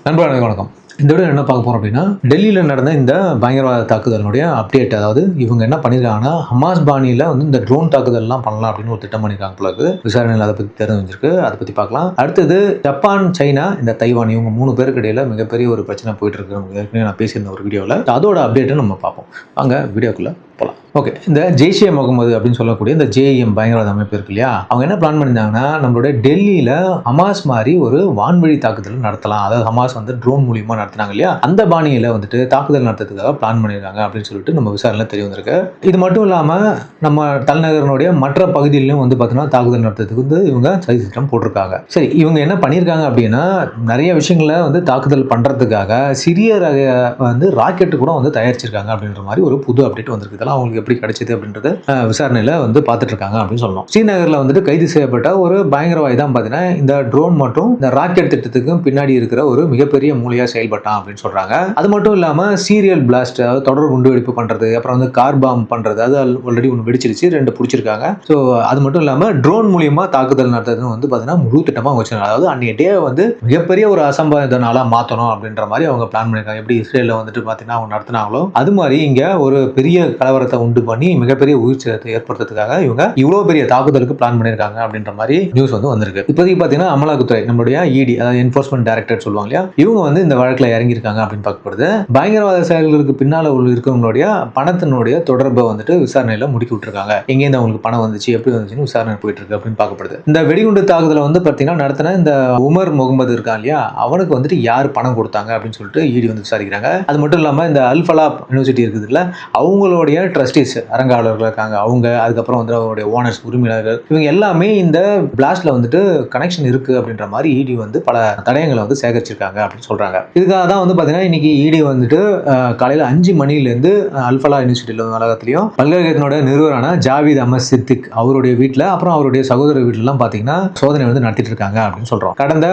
நண்பர்களுக்கு வணக்கம். இந்த வீடியோல என்ன பார்க்க போறோம் அப்படின்னா, டெல்லியில நடந்த இந்த பயங்கரவாத தாக்குதலினுடைய அப்டேட். அதாவது இவங்க என்ன பண்ணியிருக்காங்கன்னா, ஹமாஸ் பாணியில வந்து இந்த ட்ரோன் தாக்குதல்லாம் பண்ணலாம் அப்படின்னு ஒரு திட்டம் பண்ணியிருக்காங்க போல இருக்கு. விசாரணையில அத பத்தி தெரிஞ்சிருக்கு. அத பத்தி பார்க்கலாம். அடுத்தது ஜப்பான், சைனா, இந்த தைவான் இவங்க 3 பேருக்கு இடையில மிகப்பெரிய ஒரு பிரச்சனை போயிட்டு இருக்கு. ஏற்கனவே நான் பேசியிருந்த ஒரு வீடியோல. அதோட அப்டேட்ட நம்ம பார்ப்போம். வாங்க வீடியோக்குள்ள போலாம். ஓகே. இந்த ஜெய்ஷே முகமது அப்படின்னு சொல்லக்கூடிய இந்த ஜேஎம் பயங்கரவாத அமைப்பு இருக்கு இல்லையா? அவங்க என்ன பிளான் பண்ணியிருந்தாங்கன்னா, நம்மளுடைய டெல்லியில ஹமாஸ் மாரி ஒரு வான்வழி தாக்குதல் நடத்தலாம். அதாவது ஹமாஸ் வந்து ட்ரோன் மூலியமா நடத்துனாங்க இல்லையா? அந்த பாணியில வந்துட்டு தாக்குதல் நடத்துறதுக்காக பிளான் பண்ணியிருக்காங்க அப்படின்னு சொல்லிட்டு நம்ம விசாரணையில தெரிய வந்திருக்கு. இது மட்டும் இல்லாம நம்ம தலைநகரினுடைய மற்ற பகுதிகளிலும் வந்து பார்த்தீங்கன்னா, தாக்குதல் நடத்துறதுக்கு வந்து இவங்க சதி திட்டம் போட்டிருக்காங்க. சரி, இவங்க என்ன பண்ணியிருக்காங்க அப்படின்னா, நிறைய விஷயங்கள வந்து தாக்குதல் பண்றதுக்காக சிறிய ரக வந்து ராக்கெட் கூட வந்து தயாரிச்சிருக்காங்க அப்படின்ற மாதிரி ஒரு புது அப்டேட் வந்திருக்கு. இதெல்லாம் அவங்களுக்கு எப்படி கிடைச்சது அப்படின்றது விசாரணையில வந்து பார்த்துட்டு இருக்காங்க அப்படின்னு சொல்லணும். ஸ்ரீநகர்ல வந்துட்டு கைது செய்யப்பட்ட ஒரு பயங்கரவாதி தான் பார்த்தீங்கன்னா இந்த ட்ரோன் மற்றும் இந்த ராக்கெட் திட்டத்துக்கும் பின்னாடி இருக்கிற ஒரு மிகப்பெரிய மூளையா செயல்பட்டான் அப்படின்னு சொல்றாங்க. அது மட்டும் இல்லாம சீரியல் பிளாஸ்ட், அதாவது தொடர் குண்டு வெடிப்பு பண்றது, அப்புறம் வந்து கார் பாம் பண்றது, அது ஆல்ரெடி ஒன்று வெடிச்சிருச்சு, 2 பிடிச்சிருக்காங்க. ஸோ அது மட்டும் இல்லாம ட்ரோன் மூலியமா தாக்குதல் நடத்துறதுன்னு வந்து பார்த்தீங்கன்னா முழு திட்டமா வச்சிருக்காங்க. அதாவது அன்னைய டே வந்து மிகப்பெரிய ஒரு அசம்பாவித நாளா மாற்றணும் அப்படின்ற மாதிரி அவங்க பிளான் பண்ணிருக்காங்க. எப்படி இஸ்ரேல்ல வந்துட்டு பார்த்தீங்கன்னா அவங்க நடத்தினாங்களோ அது மாதிரி இங்க ஒரு பெரிய கலவரத்தை உண்டு பண்ணி மிகப்பெரிய உயிர் சேதத்தை ஏற்படுத்துறதுக்காக இவங்க இவ்வளவு பெரிய தாக்குதலுக்கு பிளான் பண்ணிருக்காங்க அப்படின்ற மாதிரி நியூஸ் வந்து வந்திருக்கு. இப்போதைக்கு பாத்தீங்கன்னா அமலாக்கத்துறை, நம்மளுடைய இடி, அதாவது என்ஃபோர்ஸ்மெண்ட் டைரக்டர் சொல்லுவாங்க இல்லையா, இவங்க வந்து இந்த வழக்குல இறங்கியிருக்காங்க அப்படின்னு பார்க்கப்படுது. பயங்கரவாத செயல்களுக்கு பின்னால இருக்கிறவங்களுடைய பணத்தினுடைய தொடர்பை வந்துட்டு விசாரணையில முடுக்கி விட்டுருக்காங்க. எங்கேருந்து அவங்களுக்கு பணம் வந்துச்சு, எப்படி வந்துச்சுன்னு விசாரணை போயிட்டு இருக்கு அப்படின்னு பார்க்கப்படுது. இந்த வெடிகுண்டு தாக்குதலை வந்து பாத்தீங்கன்னா நடத்தின இந்த உமர் முகமது இருக்கான் இல்லையா, அவனுக்கு வந்துட்டு யார் பணம் கொடுத்தாங்க அப்படின்னு சொல்லிட்டு இடி வந்து விசாரிக்கிறாங்க. அது மட்டும் இல்லாம இந்த அல்ஃபலாப் யூனிவர்சிட்டி இருக்குது இல்ல, அவங்களுடைய ட்ரஸ்டிஸ், அரங்காவலர்கள் இருக்காங்க அவங்க, அதுக்கப்புறம் வந்து அவருடைய ஓனர்ஸ், உரிமையாளர்கள், இவங்க எல்லாமே இந்த பிளாஸ்ட்ல வந்துட்டு கனெக்ஷன் இருக்கு அப்படின்ற மாதிரி இடி வந்து பல தடயங்களை வந்து சேகரிச்சிருக்காங்க அப்படின்னு சொல்றாங்க. இதுக்காக தான் வந்து பாத்தீங்கன்னா இன்னைக்கு இடி வந்துட்டு காலையில 5 மணிலேருந்து அல்ஃபலா யூனிவர்சிட்டியில வளாகத்திலையும் பல்கலைக்கழகத்தினோட நிறுவனரான ஜாவித் அஹமத் சித்திக் அவருடைய வீட்டில், அப்புறம் அவருடைய சகோதரர் வீட்டிலாம் பாத்தீங்கன்னா சோதனை வந்து நடத்திட்டு இருக்காங்க அப்படின்னு சொல்றோம். கடந்த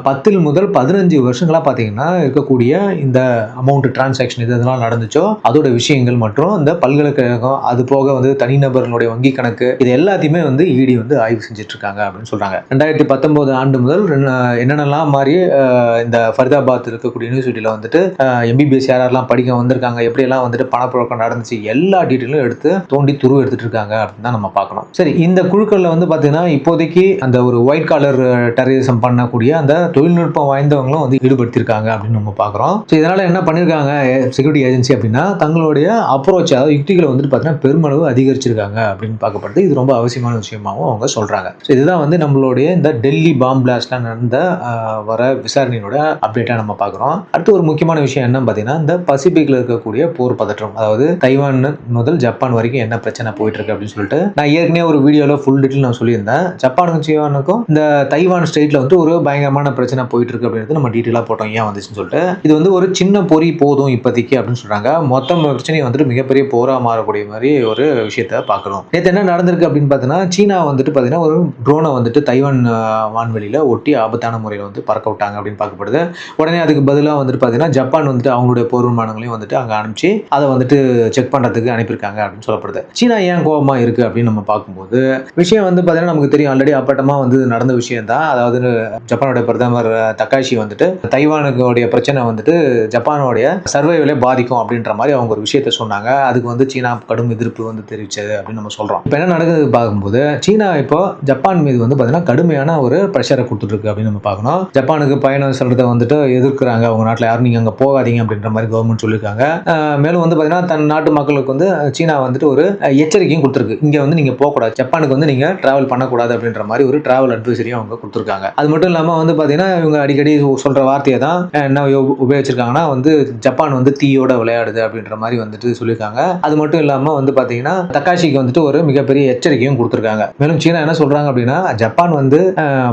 10 முதல் 15 வருஷங்களா பாத்தீங்கன்னா இருக்கக்கூடிய இந்த அமௌண்ட் டிரான்சாக்ஷன் இதெல்லாம் நடந்துச்சோ அதோட விஷயங்கள் மற்றும் இந்த பல்கலைக்கழகம், அது போக வந்து தனிநபர்களுடைய வங்கி கணக்கு, இது எல்லாத்தையுமே வந்து இடி வந்து ஆய்வு செஞ்சுட்டு இருக்காங்க அப்படின்னு சொல்றாங்க. 2019 ஆண்டு முதல் என்னென்னலாம் மாதிரி இந்த ஃபரிதாபாத் இருக்கக்கூடிய யூனிவர்சிட்டியில வந்துட்டு எம்பிபிஎஸ் யாரெல்லாம் படிக்க வந்திருக்காங்க, எப்படியெல்லாம் வந்துட்டு பணப்புழக்கம் நடந்துச்சு, எல்லா டீட்டெயிலும் எடுத்து தோண்டி துருவ எடுத்துட்டு இருக்காங்க அப்படின்னு தான் நம்ம பார்க்கணும். சரி, இந்த குழுக்கள்ல வந்து பாத்தீங்கன்னா இப்போதைக்கு அந்த ஒரு ஒயிட் காலர் டெரரிசம் பண்ணக்கூடிய அந்த தொழில்நுட்பம் வாய்ந்தவங்களும் வந்து ஈடுபடுத்திருக்காங்க அப்படின்னு நம்ம பார்க்குறோம். ஸோ இதனால என்ன பண்ணியிருக்காங்க செக்யூரிட்டி ஏஜென்சி அப்படின்னா, தங்களுடைய அப்ரோச், அதாவது யுக்திகளை வந்துட்டு பார்த்தீங்கன்னா பெருமளவு அதிகரிச்சிருக்காங்க அப்படின்னு பார்க்கப்படுது. இது ரொம்ப அவசியமான விஷயமாகவும் அவங்க சொல்றாங்க. ஸோ இதுதான் வந்து நம்மளுடைய இந்த டெல்லி பாம் பிளாஸ்ட்ல நடந்த வர விசாரணையோட அப்டேட்டா நம்ம பார்க்குறோம். அடுத்து ஒரு முக்கியமான விஷயம் என்னன்னு பார்த்தீங்கன்னா, இந்த பசிபிக்ல இருக்கக்கூடிய போர் பதற்றம், அதாவது தைவான் முதல் ஜப்பான் வரைக்கும் என்ன பிரச்சனை போயிட்டு இருக்கு அப்படின்னு சொல்லிட்டு நான் ஏற்கனவே ஒரு வீடியோல ஃபுல் டீட்டெயில் நான் சொல்லியிருந்தேன். ஜப்பானுக்கும் சீனானுக்கும் இந்த தைவான் ஸ்டேட்ல வந்து ஒரு பயங்கரமான பிரச்சனை போயிட்டு இருக்கு அப்படின்றது நம்ம டீட்டெயிலாக போட்டோம், ஏன் வந்துச்சுன்னு சொல்லிட்டு. இது வந்து ஒரு சின்ன பொறி போதும் இப்போதைக்கு அப்படின்னு சொல்றாங்க. மொத்த பிரச்சனையை வந்துட்டு மிகப்பெரிய போரா மாறக்கூடிய மாதிரி ஒரு விஷயத்தை பார்க்கணும். நேற்று என்ன நடந்திருக்கு அப்படின்னு பார்த்தீங்கன்னா, சீனா வந்துட்டு பார்த்தீங்கன்னா ஒரு ட்ரோனை வந்துட்டு தைவான் வான்வெளியில ஒட்டி ஆபத்தான முறையில் வந்து பறக்க விட்டாங்க அப்படின்னு பார்க்கப்படுது. உடனே அதுக்கு பதிலாக வந்துட்டு பார்த்தீங்கன்னா ஜப்பான் வந்துட்டு அவங்களுடைய போர் விமானங்களையும் வந்துட்டு அங்கே அனுப்பிச்சு அதை வந்துட்டு செக் பண்ணுறதுக்கு அனுப்பியிருக்காங்க அப்படின்னு சொல்லப்படுது. சீனா ஏன் கோபமா இருக்கு அப்படின்னு நம்ம பார்க்கும்போது விஷயம் வந்து பார்த்தீங்கன்னா நமக்கு தெரியும், ஆல்ரெடி அப்பட்டமா வந்து நடந்த விஷயம் தான். அதாவது ஜப்பானுடைய பிரதமர் தக்காஷி வந்துட்டு தைவானுடைய பிரச்சனை வந்துட்டு ஜப்பானுடைய சர்வைவலே பாதிக்கும் அப்படின்ற மாதிரி அவங்க ஒரு விஷயத்த சொன்னாங்க. அதுக்கு வந்து சீனா கடும் எதிர்ப்பு வந்து தெரிவிச்சது அப்படின்னு நம்ம சொல்றோம். இப்போ என்ன நடக்குது பார்க்கும்போது, சீனா இப்போ ஜப்பான் மீது வந்து பார்த்தீங்கன்னா கடுமையான ஒரு ப்ரெஷரை கொடுத்துட்டு இருக்கு அப்படின்னு நம்ம பார்க்கணும். ஜப்பானுக்கு பயணம் செல்றதை வந்துட்டு எதிர்க்கிறாங்க. அவங்க நாட்டில் யாரும் நீங்க அங்கே போகாதீங்க அப்படின்ற மாதிரி கவர்மெண்ட் சொல்லியிருக்காங்க. மேலும் வந்து பார்த்தீங்கன்னா தன் நாட்டு மக்களுக்கு வந்து சீனா வந்துட்டு ஒரு எச்சரிக்கையும் கொடுத்துருக்கு. இங்க வந்து நீங்க போகக்கூடாது, ஜப்பானுக்கு வந்து நீங்க டிராவல் பண்ணக்கூடாது அப்படின்ற மாதிரி ஒரு டிராவல் அட்வைசரியும் அவங்க கொடுத்துருக்காங்க. அது மட்டும் இல்லாம வந்து பார்த்தீங்கன்னா இவங்க அடிக்கடி சொல்ற வார்த்தையை தான் என்ன உபயோகிச்சிருக்காங்கன்னா வந்து ஜப்பான் வந்து தீயோட விளையாடுது அப்படின்ற மாதிரி வந்துட்டு சொல்லியிருக்காங்க. அது மட்டும் இல்லாம வந்து பாத்தீங்கன்னா தக்காஷிக்கு வந்துட்டு ஒரு மிகப்பெரிய எச்சரிக்கையும் கொடுத்திருக்காங்க. மேலும் சீனா என்ன சொல்றாங்க அப்படின்னா, ஜப்பான் வந்து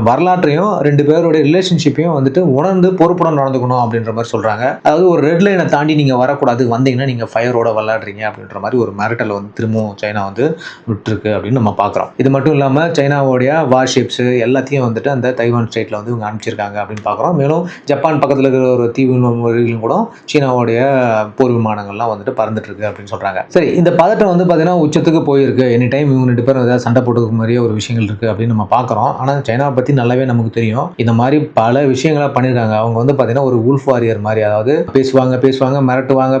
வரலாற்றையும் 2 பேருடைய ரிலேஷன்ஷிப்பையும் வந்துட்டு உணர்ந்து பொறுப்புடன் நடந்துக்கணும் அப்படின்ற மாதிரி சொல்றாங்க. அதாவது ஒரு ரெட் லைனை தாண்டி நீங்க வரக்கூடாது, வந்தீங்கன்னா நீங்க ஃபயரோட விளையாடுறீங்க அப்படின்ற மாதிரி ஒரு மிரட்டல் வந்து திரும்பவும் சைனா வந்து விட்டுருக்கு அப்படின்னு நம்ம பார்க்குறோம். இது மட்டும் இல்லாம சைனாவுடைய வார்ஷிப்ஸ் எல்லாத்தையும் வந்துட்டு அந்த தைவான் ஸ்டேட்ல வந்து இவங்க அனுப்பிச்சிருக்காங்க அப்படின்னு பார்க்குறோம். மேலும் ஜப்பான் பக்கத்தில் இருக்கிற ஒரு தீவிலும் கூட சீனாவுடைய போர் விமானங்கள்லாம் வந்துட்டு பறந்துட்டு இருக்கு அப்படின்னு சொல்றாங்க. சரி, இந்த பதட்டம் வந்து பார்த்தீங்கன்னா உச்சத்துக்கு போயிருக்கு. எனி டைம் இவங்க 2 பேரும் ஏதாவது சண்டை போட்டுக்க மாதிரியே ஒரு விஷயங்கள் இருக்கு அப்படின்னு நம்ம பார்க்குறோம். ஆனால் சைனாவை பற்றி நல்லாவே நமக்கு தெரியும். இந்த மாதிரி பல விஷயங்களை பண்ணியிருக்காங்க. அவங்க வந்து பார்த்தீங்கன்னா ஒரு உல்ஃப் வாரியர் மாதிரி, அதாவது பேசுவாங்க மிரட்டுவாங்க,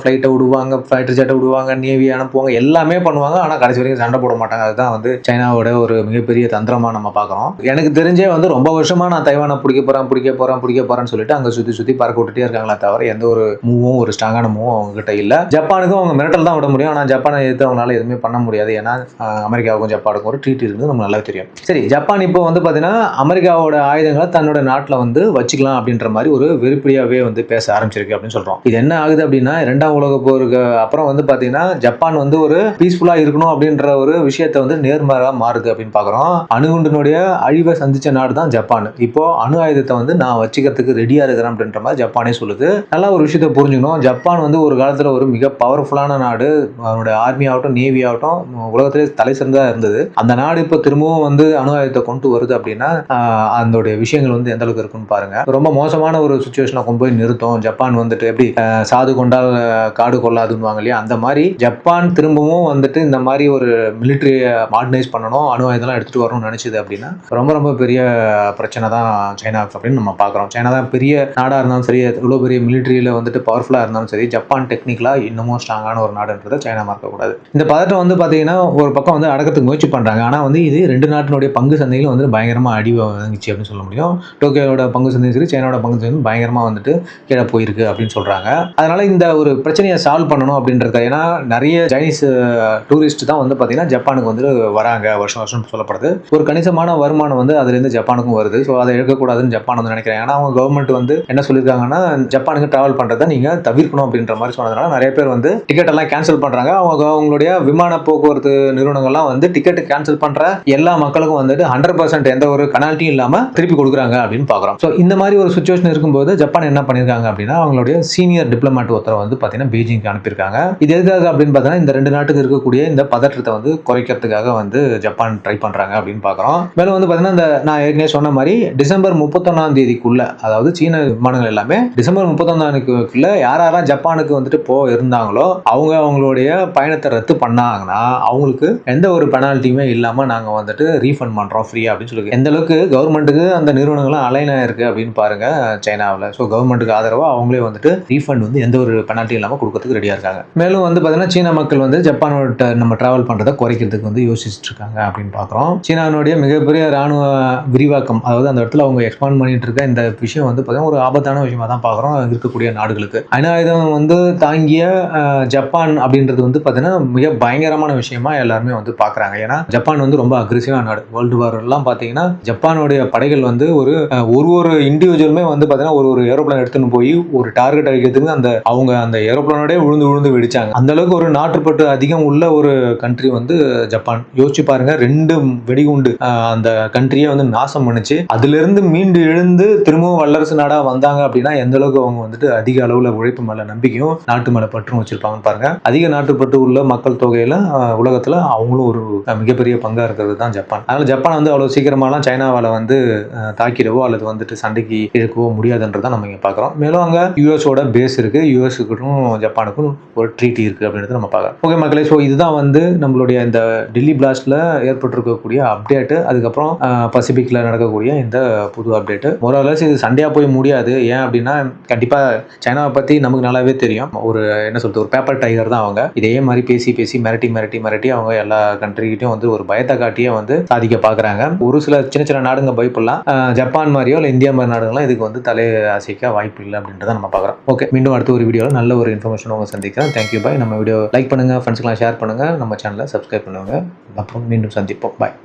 ஃப்ளைட்டை விடுவாங்க, ஃபைட்டர் ஜெட்டை விடுவாங்க, நேவி அனுப்புவாங்க, எல்லாமே பண்ணுவாங்க. ஆனால் கடைசி வரைக்கும் சண்டை போட மாட்டாங்க. அதுதான் வந்து சைனாவோட ஒரு மிகப்பெரிய தந்திரமா நம்ம பார்க்குறோம். எனக்கு தெரிஞ்சே வந்து ரொம்ப வருஷமா நான் தைவானை பிடிக்க போறேன்னு சொல்லிட்டு அங்கே சுற்றி பறக்க விட்டுட்டே இருக்காங்களா தவிர எந்த ஒரு மூவும், ஒரு ஸ்ட்ராங்கான மூவும் அவங்க கிட்ட இல்லை. ஜப்பானுக்கும் அவங்க மிரட்டல் தான் விட முடியும். ஆனால் ஜப்பானை எதிர்த்து அவங்களால எதுவுமே பண்ண முடியாது. ஏன்னா அமெரிக்காவுக்கும் ஜப்பானுக்கும் ஒரு ட்ரீட் இருக்குது, நமக்கு நல்லா தெரியும். சரி, ஜப்பான் இப்போ வந்து பார்த்தீங்கன்னா அமெரிக்காவோட ஆயுதங்களை தன்னோட நாட்டில் வந்து வச்சுக்கலாம் அப்படின்ற மாதிரி ஒரு வெறுப்படியாவே வந்து பேச ஆரம்பிச்சிருக்கு அப்படின்னு சொல்றோம். இது என்ன ஆகுது அப்படின்னா, 2ஆம் உலக போருக்கு அப்புறம் வந்து பார்த்தீங்கன்னா ஜப்பான் வந்து ஒரு பீஸ்ஃபுல்லா இருக்கணும் அப்படின்ற ஒரு விஷயத்தை வந்து நேர்மாறா மாறுது அப்படின்னு பார்க்குறோம். அணுகுண்டினுடைய அழிவை சந்திச்ச நாடு தான் ஜப்பான். இப்போ அணு ஆயுதத்தை வந்து நான் வச்சுக்கிறதுக்கு ரெடியா இருக்கிறேன் அப்படின்ற மாதிரி ஜப்பானே சொல்லுது. நல்லா ஒரு விஷயத்தை புரிஞ்சுக்கணும். ஜப்பான் வந்து ஒரு காலத்துல ஒரு மிக பவர்ஃபுல்லான நாடு. அவனுடைய ஆர்மி ஆகட்டும், நேவி ஆகட்டும், உலகத்திலே தலை சிறந்ததா இருந்தது. அந்த நாடு இப்போ திரும்பவும் வந்து அணு ஆயுதத்தை கொண்டு வருது அப்படின்னா அதோடைய விஷயங்கள் வந்து எந்த அளவுக்கு இருக்குன்னு பாருங்க. ரொம்ப மோசமான ஒரு சுச்சுவேஷனை கொண்டு போய் நிறுத்தும். ஜப்பான் வந்துட்டு எப்படி சாது கொண்டால் காடு கொள்ளாதுன்னு இல்லையா, அந்த மாதிரி ஜப்பான் திரும்பவும் வந்துட்டு இந்த மாதிரி ஒரு மிலிட்டரியை மாடர்னைஸ் பண்ணணும், அணு ஆயுதம்லாம் எடுத்துட்டு வரணும்னு நினைச்சது அப்படின்னா ரொம்ப பெரிய பிரச்சனை தான் சைனாவுக்கு அப்படின்னு நம்ம பார்க்குறோம். சைனா தான் பெரிய நாடாக இருந்தாலும் சரி, இவ்வளோ பெரிய மிலிட்டரியில் வந்துட்டு பவர்ஃபுல்லாக இருந்தாலும் சரி, ஜப்பான் டெக்னிக்கலாக இன்னமும் ஸ்ட்ராங்கான ஒரு நாடுன்றதை சைனா மறக்கக்கூடாது. இந்த பதட்டம் வந்து பார்த்தீங்கன்னா ஒரு பக்கம் வந்து அடக்கத்துக்கு முயற்சி பண்ணுறாங்க. ஆனால் வந்து இது 2 நாட்டினுடைய பங்கு சந்தைகளும் வந்து பயங்கரமாக அடி வாங்கிச்சு அப்படின்னு சொல்ல முடியும். டோக்கியோட பங்கு சந்தையும் சரி, சைனாவோட பங்கு சந்தையும் பயங்கரமாக வந்துட்டு கீழே போயிருக்கு அப்படின்னு சொல்கிறாங்க. அதனால இந்த ஒரு பிரச்சனையை சால்வ் பண்ணணும் அப்படின்றது. ஏன்னா நிறைய சைனீஸ் டூரிஸ்ட் தான் வந்து பார்த்தீங்கன்னா ஜப்பானுக்கு வந்து வராங்க வருஷம் சொல்லப்படுது. ஒரு கணிசமான வருமானம் வந்து அதுலேருந்து ஜப்பானுக்கும் வருது. ஸோ அதை எடுக்கக்கூடாதுன்னு ஜப்பான் வந்து நினைக்கிறேன். ஏன்னா அவங்க கவர்மெண்ட் வந்து என்ன சொல்லியிருக்காங்கன்னா, ஜப்பானுக்கு டிராவல் பண்ணுறதை நீங்கள் தவிர்க்கணும் அப்படின்ற மாதிரி சொன்னதுனால நிறைய பேர் வந்து டிக்கெட் எல்லாம் கேன்சல் பண்ணுறாங்க. அவங்களுடைய விமான போக்குவரத்து நிறுவனங்கள்லாம் வந்து டிக்கெட் கேன்சல் பண்ணுற எல்லா மக்களுக்கும் வந்துட்டு 100% எந்த ஒரு பெனால்ட்டியும் இல்லாமல் திருப்பி கொடுக்குறாங்க அப்படின்னு பார்க்குறோம். ஸோ இந்த மாதிரி ஒரு சுச்சுவேஷன் இருக்கும்போது ஜப்பான் என்ன பண்ணியிருக்காங்க அப்படின்னா, அவங்களுடைய சீனியர் டிப்ளமேட் ஒருத்தரை வந்து பார்த்தீங்கன்னா பெய்ஜிங்க்கு அனுப்பியிருக்காங்க. இது எதுக்காக அப்படின்னு பார்த்தீங்கன்னா, இந்த 2 நாட்டுக்கு இருக்கக்கூடிய இந்த பதற்றத்தை வந்து குறைக்கிறதுக்காக வந்து ஜப்பான் ட்ரை பண்ணுறாங்க அப்படின்னு பார்க்குறோம். மேலும் வந்து பார்த்தீங்கன்னா, இந்த நான் ஏற்கனவே சொன்ன மாதிரி டிசம்பர் 31ஆம் தேதிக்குள்ள, அதாவது சீன விமானங்கள் எல்லாமே டிசம்பர் 31 யாரெல்லாம் ஜப்பானுக்கு வந்துட்டு இருந்தாங்களோ அவங்களுடைய பயணத்தை ரத்து பண்ணாங்கன்னா அவங்களுக்கு எந்த ஒரு பெனால்ட்டியுமே இல்லாமல் நாங்கள் வந்துட்டு ரீஃபண்ட் பண்ணுறோம் ஃப்ரீயா அப்படின்னு சொல்லி எந்த அளவுக்கு கவர்மெண்ட்டுக்கு அந்த நிறுவனங்களும் அலைனா இருக்கு அப்படின்னு பாருங்க சைனாவில். ஸோ கவர்மெண்ட்டுக்கு ஆதரவாக அவங்களே வந்துட்டு ரீஃபண்ட் வந்து எந்த ஒரு பெனால்ட்டி இல்லாமல் கொடுக்கறதுக்கு ரெடியாக இருக்காங்க. மேலும் வந்து பார்த்தீங்கன்னா சீன மக்கள் வந்து ஜப்பானோட நம்ம டிராவல் பண்ணுறதை குறைக்கிறதுக்கு வந்து யோசிச்சுட்டு இருக்காங்க அப்படின்னு பார்க்குறோம். சீனாவுடைய மிகப்பெரிய ராணுவ விரிவாக்கம், அதாவது அந்த இடத்துல அவங்க எக்ஸ்பாண்ட் பண்ணிட்டு இருக்க இந்த விஷயம் வந்து பார்த்தீங்கன்னா ஒரு ஆபத்தான விஷயமா தான் பார்க்குறோம் இருக்கக்கூடிய நாடுகளுக்கு. அணு ஆயுதம் வந்து தாங்கிய ஜப்பான் அப்படின்றது வந்து பார்த்தீங்கன்னா மிக பயங்கரமான விஷயமா எல்லாருமே வந்து பார்க்குறாங்க. ஏன்னா ஜப்பான் வந்து ரொம்ப அக்ரெசிவான நாடு. வேர்ல்டு வார் எல்லாம் பார்த்தீங்கன்னா ஜப்பானுடைய படைகள் வந்து ஒரு இண்டிவிஜுவலுமே வந்து பார்த்தீங்கன்னா ஒரு ஏரோப்ளேன் எடுத்துன்னு போய் ஒரு டார்கெட் அடிக்கிறதுக்கு அவங்க அந்த ஏரோப்ளேனோடய விழுந்து வெடிச்சாங்க. அந்த அளவுக்கு ஒரு நாட்டுப்பட்டு அதிகம் உள்ள ஒரு கண்ட்ரி வந்து ஜப்பான். யோசிச்சு பாருங்க, 2 வெடிகுண்டு அந்த கண்ட்ரியை வந்து நாசம் பண்ணிச்சு. அதுல இருந்து மீண்டு எழுந்து திரும்பவும் வல்லரசு நாடா வந்தாங்க அப்படின்னா எந்த அளவுக்கு அவங்க வந்துட்டு அதிக அளவுல உழைப்பு மேல நம்பிக்கையும் நாட்டு மேல பற்றும் வச்சிருப்பாங்கன்னு பாருங்க. அதிக நாட்டுப்பட்டு உள்ள மக்கள் தொகையில உலகத்துல அவங்களும் ஒரு மிகப்பெரிய பங்கா இருக்கிறது தான் ஜப்பான். அதனால ஜப்பான் வந்து அவ்வளவு சீக்கிரமாலாம் சைனாவால வந்து தாக்கிடவோ அல்லது வந்துட்டு சண்டைக்கு இழுக்கவோ முடியாதுன்றதை நம்ம இங்க பாக்குறோம். மேலும் அங்க யூஎஸோட பேஸ் இருக்கு. யூஎஸ்க்கும் ஜப்பானுக்கும் ஒரு ட்ரீட்டி இருக்கு அப்படின்றது நம்ம பார்க்கலாம். ஓகே மக்களே, ஸோ இதுதான் வந்து நம்மளுடைய இந்த டெல்லி பிளாஸ்ட்ல ஏற்பட்டிருக்கக்கூடிய அப்டேட். அதுக்கப்புறம் பசிபிக்ல நடக்கக்கூடிய இந்த புது அப்டேட். மோரலஸ் இது சண்டையா போய் முடியாது. ஏன் அப்படின்னா கண்டிப்பா சைனாவை பத்தி நமக்கு நல்லாவே தெரியும். ஒரு என்ன சொல்றது, ஒரு பேப்பர் டைகர் தான் அவங்க. இதே மாதிரி பேசி மிரட்டி அவங்க எல்லா கண்ட்ரிகிட்டையும் வந்து ஒரு பயத்தை காட்டியே வந்து சாதிக்க பாக்குறாங்க. ஒரு சில சின்ன நாடுங்க பயப்படலாம். ஜப்பான் மாதிரியோ இல்லை இந்தியா மாதிரி நாடுகள்லாம் இதுக்கு வந்து தலை அசைக்க வாய்ப்பு இல்லை அப்படின்றத நம்ம பார்க்குறோம். ஓகே, மீண்டும் அடுத்த ஒரு வீடியோவில் நல்ல ஒரு இன்ஃபர்மேஷன் உங்க சந்திக்கிறேன். தேங்க்யூ, பாய். நம்ம வீடியோ லைக் பண்ணுங்க, ஃப்ரெண்ட்ஸ்க்கெல்லாம் ஷேர் பண்ணுங்க, நம்ம சேனலை சப்ஸ்கிரைப் பண்ணுவாங்க. அப்புறம் மீண்டும் சந்திப்போம். பாய்.